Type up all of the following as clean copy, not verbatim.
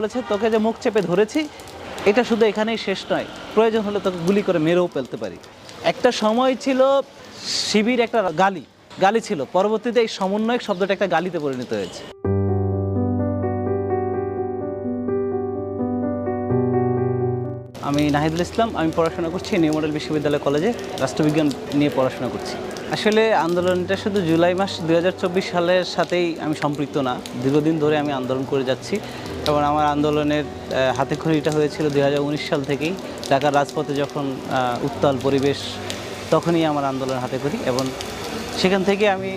বলেছে তোকে যে মুখ চেপে ধরেছি এটা শুধু এখানেই শেষ নয়, প্রয়োজন হলে তোকে গুলি করে মেরেও ফেলতে পারি। একটা সময় ছিল শিবির একটা গালি গালি ছিল, পরবর্তীতে এই সমন্বয়ক শব্দটা একটা গালিতে পরিণত হয়েছে। আমি নাহিদুল ইসলাম, আমি পড়াশোনা করছি নিউ মডেল বিশ্ববিদ্যালয় কলেজে, রাষ্ট্রবিজ্ঞান নিয়ে পড়াশোনা করছি। আসলে আন্দোলনটা শুধু জুলাই মাস 2024 সালের সাথেই আমি সম্পৃক্ত না, দীর্ঘদিন ধরে আমি আন্দোলন করে যাচ্ছি এবং আমার আন্দোলনের হাতেখড়িটা হয়েছিল 2019 সাল থেকেই। ঢাকার রাজপথে যখন উত্তাল পরিবেশ, তখনই আমার আন্দোলনের হাতেখড়ি এবং সেখান থেকে আমি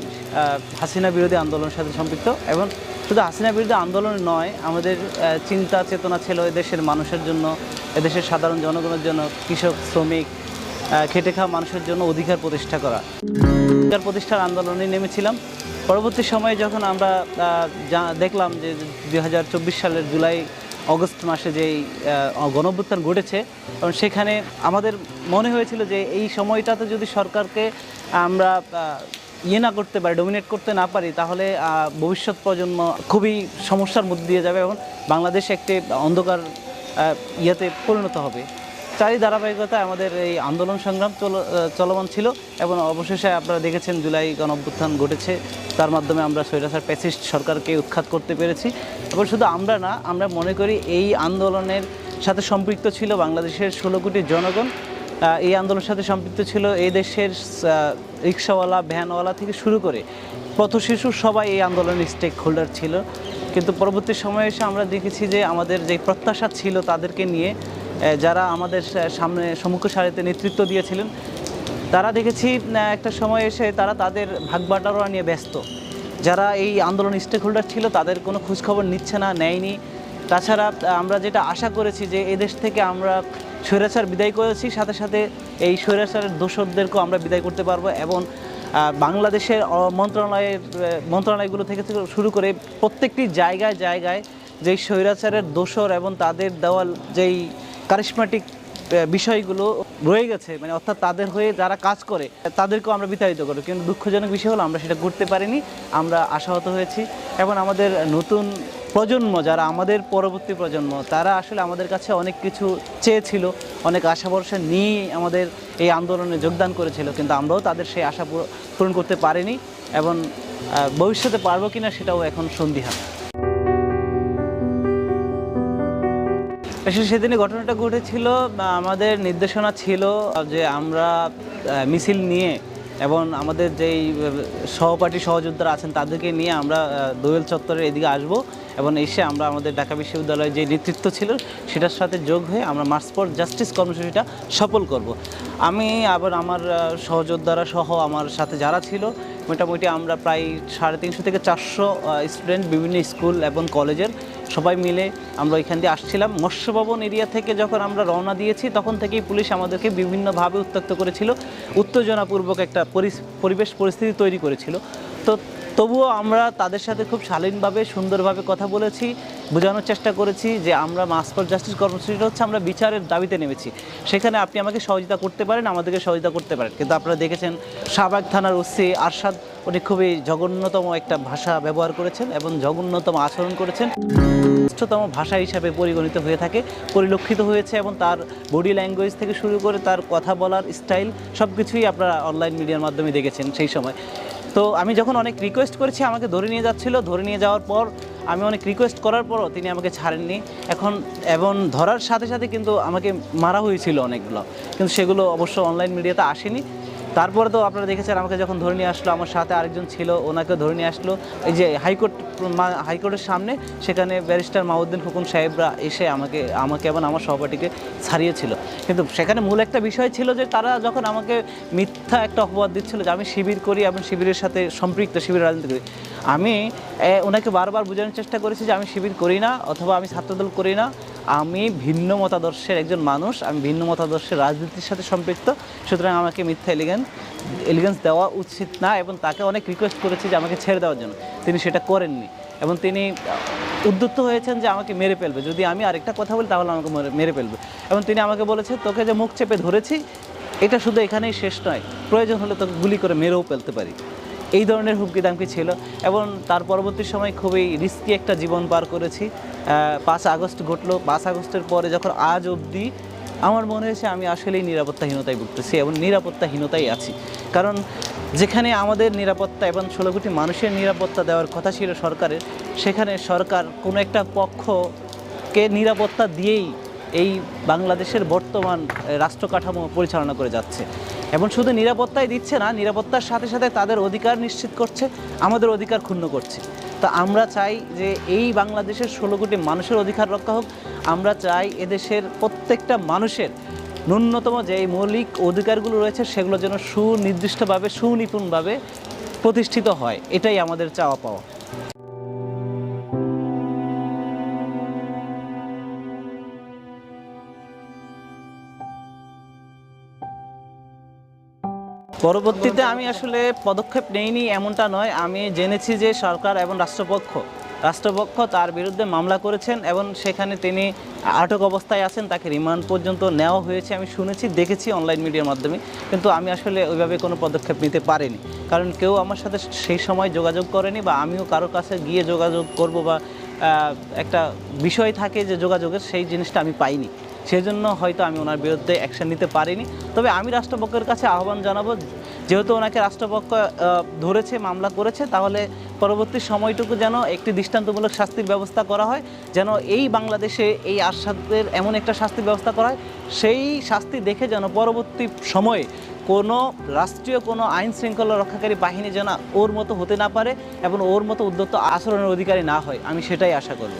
হাসিনা বিরোধী আন্দোলনের সাথে সম্পৃক্ত। এবং শুধু হাসিনা বিরোধী আন্দোলন নয়, আমাদের চিন্তা চেতনা ছিল এদেশের মানুষের জন্য, এদেশের সাধারণ জনগণের জন্য, কৃষক শ্রমিক খেটে খাওয়া মানুষের জন্য অধিকার প্রতিষ্ঠা করা। অধিকার প্রতিষ্ঠার আন্দোলনে নেমেছিলাম। পরবর্তী সময়ে যখন আমরা দেখলাম যে 2024 সালের জুলাই অগস্ট মাসে যেই গণঅভ্যুত্থান ঘটেছে, এবং সেখানে আমাদের মনে হয়েছিল যে এই সময়টাতে যদি সরকারকে আমরা না করতে পারি, ডমিনেট করতে না পারি, তাহলে ভবিষ্যৎ প্রজন্ম খুবই সমস্যার মধ্যে দিয়ে যাবে এবং বাংলাদেশ একটি অন্ধকার ইয়েতে পরিণত হবে। তারই ধারাবাহিকতায় আমাদের এই আন্দোলন সংগ্রাম চলমান ছিল এবং অবশেষে আপনারা দেখেছেন জুলাই গণঅভ্যুত্থান ঘটেছে। তার মাধ্যমে আমরা স্বৈরাচার ফ্যাসিস্ট সরকারকে উৎখাত করতে পেরেছি। এবং শুধু আমরা না, আমরা মনে করি এই আন্দোলনের সাথে সম্পৃক্ত ছিল বাংলাদেশের 16 কোটি জনগণ। এই আন্দোলনের সাথে সম্পৃক্ত ছিল এই দেশের রিক্সাওয়ালা, ভ্যানওয়ালা থেকে শুরু করে পথশিশু সবাই এই আন্দোলনের স্টেক হোল্ডার ছিল। কিন্তু পরবর্তী সময়ে এসে আমরা দেখেছি যে আমাদের যে প্রত্যাশা ছিল তাদেরকে নিয়ে, যারা আমাদের সামনে সম্মুখ সারিতে নেতৃত্ব দিয়েছিলেন, তারা দেখেছি একটা সময় এসে তারা তাদের ভাগবাটোয়ারা নিয়ে ব্যস্ত। যারা এই আন্দোলন স্টেক হোল্ডার ছিল তাদের কোনো খোঁজখবর নিচ্ছে না, নেয়নি। তাছাড়া আমরা যেটা আশা করেছি যে এদেশ থেকে আমরা স্বৈরাচার বিদায় করেছি, সাথে সাথে এই স্বৈরাচারের দোসরদেরকেও আমরা বিদায় করতে পারবো এবং বাংলাদেশের মন্ত্রণালয়গুলো থেকে শুরু করে প্রত্যেকটি জায়গায় জায়গায় যেই স্বৈরাচারের দোসর এবং তাদের দেওয়াল যেই কারিশমাটিক বিষয়গুলো রয়ে গেছে, মানে অর্থাৎ তাদের হয়ে যারা কাজ করে তাদেরকেও আমরা বিতাড়িত করব। কিন্তু দুঃখজনক বিষয় হলো আমরা সেটা করতে পারিনি, আমরা আশাহত হয়েছি। এবং আমাদের নতুন প্রজন্ম, যারা আমাদের পরবর্তী প্রজন্ম, তারা আসলে আমাদের কাছে অনেক কিছু চেয়েছিল, অনেক আশা ভরসা নিয়ে আমাদের এই আন্দোলনে যোগদান করেছিল, কিন্তু আমরাও তাদের সেই আশা পূরণ করতে পারিনি এবং ভবিষ্যতে পারবো কিনা সেটাও এখন সন্দিহান। আসলে সেদিনে ঘটনাটা ঘটেছিল, আমাদের নির্দেশনা ছিল যে আমরা মিছিল নিয়ে এবং আমাদের যেই সহপাঠী সহযোদ্ধারা আছেন তাদেরকে নিয়ে আমরা দোয়েল চত্বরের এদিকে আসবো এবং এসে আমরা আমাদের ঢাকা বিশ্ববিদ্যালয়ের যে নেতৃত্ব ছিল সেটার সাথে যোগ হয়ে আমরা মার্চ ফর জাস্টিস কর্মসূচিটা সফল করব। আমি আবার আমার সহযোদ্ধারা সহ আমার সাথে যারা ছিল, মোটামুটি আমরা প্রায় 350 থেকে 400 স্টুডেন্ট, বিভিন্ন স্কুল এবং কলেজের সবাই মিলে আমরা ওইখান দিয়ে আসছিলাম। মৎস্য ভবন এরিয়া থেকে যখন আমরা রওনা দিয়েছি তখন থেকেই পুলিশ আমাদেরকে বিভিন্নভাবে উত্ত্যক্ত করেছিল, উত্তেজনাপূর্বক একটা পরিবেশ পরিস্থিতি তৈরি করেছিল। তো তবুও আমরা তাদের সাথে খুব শালীনভাবে সুন্দরভাবে কথা বলেছি, বোঝানোর চেষ্টা করেছি যে আমরা মার্চ ফর জাস্টিস কর্মসূচিটা হচ্ছে আমরা বিচারের দাবিতে নেমেছি, সেখানে আপনি আমাকে সহযোগিতা করতে পারেন, আমাদেরকে সহযোগিতা করতে পারেন। কিন্তু আপনারা দেখেছেন শাহবাগ থানার ওসি আরশাদ, উনি খুবই জঘন্যতম একটা ভাষা ব্যবহার করেছেন এবং জঘন্যতম আচরণ করেছেন, শ্রেষ্ঠতম ভাষা হিসাবে পরিগণিত হয়ে থাকে, পরিলক্ষিত হয়েছে। এবং তার বডি ল্যাঙ্গুয়েজ থেকে শুরু করে তার কথা বলার স্টাইল সব কিছুই আপনারা অনলাইন মিডিয়ার মাধ্যমে দেখেছেন সেই সময়। তো আমি যখন অনেক রিকোয়েস্ট করেছি, আমাকে ধরে নিয়ে যাচ্ছিল, ধরে নিয়ে যাওয়ার পর আমি অনেক রিকোয়েস্ট করার পরও তিনি আমাকে ছাড়েননি এবং ধরার সাথে সাথে কিন্তু আমাকে মারা হয়েছিল অনেকগুলো, কিন্তু সেগুলো অবশ্য অনলাইন মিডিয়াতে আসেনি। তারপরে তো আপনারা দেখেছেন আমাকে যখন ধরে নিয়ে আসলো, আমার সাথে আরেকজন ছিল, ওনাকে ধরে নিয়ে আসলো এই যে হাইকোর্টের সামনে, সেখানে ব্যারিস্টার মাহউদ্দিন খোকন সাহেবরা এসে আমাকে এবং আমার সহপাঠীকে ছাড়িয়েছিল। কিন্তু সেখানে মূল একটা বিষয় ছিল যে তারা যখন আমাকে মিথ্যা একটা অপবাদ দিচ্ছিল যে আমি শিবির করি এবং শিবিরের সাথে সম্পৃক্ত, শিবির রাজনীতি করি, আমি ওনাকে বারবার বোঝানোর চেষ্টা করেছি যে আমি শিবির করি না অথবা আমি ছাত্রদল করি না, আমি ভিন্ন মতাদর্শের একজন মানুষ, আমি ভিন্ন মতাদর্শের রাজনীতির সাথে সম্পৃক্ত, সুতরাং আমাকে মিথ্যা এলিগেন্স দেওয়া উচিত না। এবং তাকে অনেক রিকোয়েস্ট করেছি যে আমাকে ছেড়ে দেওয়ার জন্য, তিনি সেটা করেননি এবং তিনি উদ্যত হয়েছেন যে আমাকে মেরে ফেলবে, যদি আমি আরেকটা কথা বলি তাহলে আমাকে মেরে ফেলবে। এবং তিনি আমাকে বলেছে তোকে যে মুখ চেপে ধরেছি এটা শুধু এখানেই শেষ নয়, প্রয়োজন হলে তোকে গুলি করে মেরেও ফেলতে পারি। এই ধরনের হুমকি দামকি ছিল। এবং তার পরবর্তী সময় খুবই রিস্কি একটা জীবন পার করেছি। 5 আগস্ট ঘটলো, 5 আগস্টের পরে যখন আজ অবধি আমার মনে হয়েছে আমি আসলেই নিরাপত্তাহীনতায় ভুগতেছি এবং নিরাপত্তাহীনতাই আছি। কারণ যেখানে আমাদের নিরাপত্তা এবং 16 কোটি মানুষের নিরাপত্তা দেওয়ার কথা ছিল সরকারের, সেখানে সরকার কোনো একটা পক্ষকে নিরাপত্তা দিয়েই এই বাংলাদেশের বর্তমান রাষ্ট্র কাঠামো পরিচালনা করে যাচ্ছে। এবং শুধু নিরাপত্তাই দিচ্ছে না, নিরাপত্তার সাথে সাথে তাদের অধিকার নিশ্চিত করছে, আমাদের অধিকার ক্ষুণ্ণ করছে। তো আমরা চাই যে এই বাংলাদেশের 16 কোটি মানুষের অধিকার রক্ষা হোক। আমরা চাই এদেশের প্রত্যেকটা মানুষের ন্যূনতম যে এই মৌলিক অধিকারগুলো রয়েছে সেগুলো যেন সুনির্দিষ্টভাবে সুনিপুণভাবে প্রতিষ্ঠিত হয়, এটাই আমাদের চাওয়া পাওয়া। পরবর্তীতে আমি আসলে পদক্ষেপ নেইনি এমনটা নয়, আমি জেনেছি যে সরকার এবং রাষ্ট্রপক্ষ তার বিরুদ্ধে মামলা করেছেন এবং সেখানে তিনি আটক অবস্থায় আছেন, তাকে রিমান্ড পর্যন্ত নেওয়া হয়েছে আমি শুনেছি, দেখেছি অনলাইন মিডিয়ার মাধ্যমে। কিন্তু আমি আসলে ওইভাবে কোনো পদক্ষেপ নিতে পারিনি, কারণ কেউ আমার সাথে সেই সময় যোগাযোগ করেনি বা আমিও কারোর কাছে গিয়ে যোগাযোগ করব বা একটা বিষয় থাকে যে যোগাযোগের, সেই জিনিসটা আমি পাইনি। সেই জন্য হয়তো আমি ওনার বিরুদ্ধে অ্যাকশন নিতে পারিনি। তবে আমি রাষ্ট্রপক্ষের কাছে আহ্বান জানাবো, যেহেতু ওনাকে রাষ্ট্রপক্ষ ধরেছে, মামলা করেছে, তাহলে পরবর্তী সময়টুকু যেন একটি দৃষ্টান্তমূলক শাস্তির ব্যবস্থা করা হয়, যেন এই বাংলাদেশে এই আসাদের এমন একটা শাস্তির ব্যবস্থা করা হয়, সেই শাস্তি দেখে যেন পরবর্তী সময়ে কোনো রাষ্ট্রীয় কোনো আইন শৃঙ্খলা রক্ষাকারী বাহিনী যেন ওর মতো হতে না পারে এবং ওর মতো উদ্যত আচরণের অধিকারী না হয়, আমি সেটাই আশা করব।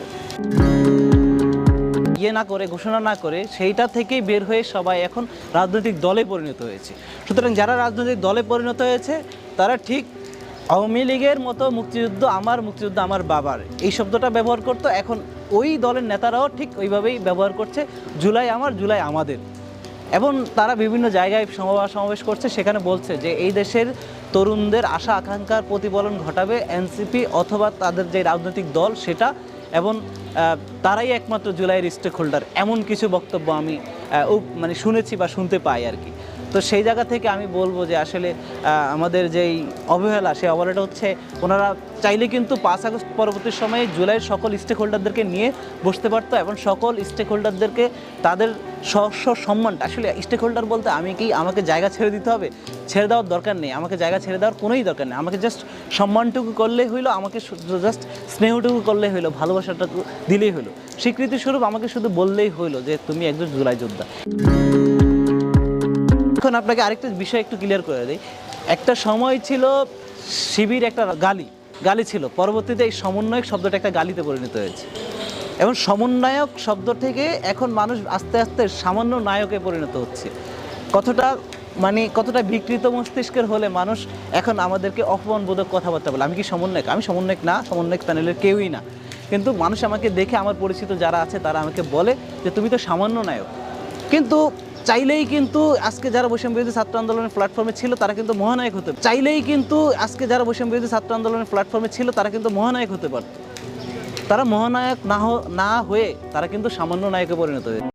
না করে ঘোষণা না করে সেইটা থেকেই বের হয়ে সবাই এখন রাজনৈতিক দলে পরিণত হয়েছে। সুতরাং যারা রাজনৈতিক দলে পরিণত হয়েছে তারা ঠিক আওয়ামী লীগের মতো মুক্তিযুদ্ধ আমার বাবার এই শব্দটা ব্যবহার করতো, এখন ওই দলের নেতারাও ঠিক ওইভাবেই ব্যবহার করছে, জুলাই আমার, জুলাই আমাদের। এবং তারা বিভিন্ন জায়গায় সমাবেশ করছে, সেখানে বলছে যে এই দেশের তরুণদের আশা আকাঙ্ক্ষার প্রতিফলন ঘটাবে এনসিপি অথবা তাদের যে রাজনৈতিক দল সেটা, এবং তারাই একমাত্র জুলাইয়ের স্টেক হোল্ডার, এমন কিছু বক্তব্য আমি মানে শুনেছি বা শুনতে পাই আর কি। তো সেই জায়গা থেকে আমি বলবো যে আসলে আমাদের যেই অবহেলা, সেই অবহেলাটা হচ্ছে ওনারা চাইলে কিন্তু 5 আগস্ট পরবর্তী সময়ে জুলাইয়ের সকল স্টেক হোল্ডারদেরকে নিয়ে বসতে পারতো এবং সকল স্টেক হোল্ডারদেরকে তাদের সম্মানটা, আসলে স্টেক হোল্ডার বলতে আমাকে জায়গা ছেড়ে দিতে হবে, ছেড়ে দেওয়ার দরকার নেই, আমাকে জায়গা ছেড়ে দেওয়ার কোনোই দরকার নেই, আমাকে জাস্ট সম্মানটুকু করলেই হইলো, আমাকে জাস্ট স্নেহটুকু করলেই হইলো, ভালোবাসাটুকু দিলেই হইলো, স্বীকৃতিস্বরূপ আমাকে শুধু বললেই হইলো যে তুমি একজন জুলাই যোদ্ধা। এখন আপনাকে আরেকটা বিষয় একটু ক্লিয়ার করে দিই, একটা সময় ছিল শিবির একটা গালি ছিল, পরবর্তীতে এই সমন্বয়ক শব্দটা একটা গালিতে পরিণত হয়েছে এবং সমন্বয়ক শব্দ থেকে এখন মানুষ আস্তে আস্তে সামান্য নায়কে পরিণত হচ্ছে। কতটা বিকৃত মস্তিষ্কের হলে মানুষ এখন আমাদেরকে অপমানবোধক কথাবার্তা বলে। আমি কি সমন্বয়ক? আমি সমন্বয়ক না, সমন্বয়ক প্যানেলের কেউই না, কিন্তু মানুষ আমাকে দেখে, আমার পরিচিত যারা আছে তারা আমাকে বলে যে তুমি তো সামান্য নায়ক। কিন্তু চাইলেই কিন্তু আজকে যারা বৈষম্য বিরোধী ছাত্র আন্দোলনের প্ল্যাটফর্মে ছিল তারা কিন্তু মহানায়ক হতে পারত। তারা মহানায়ক না হয়ে তারা কিন্তু সামান্য নায়কে পরিণত হয়েছে।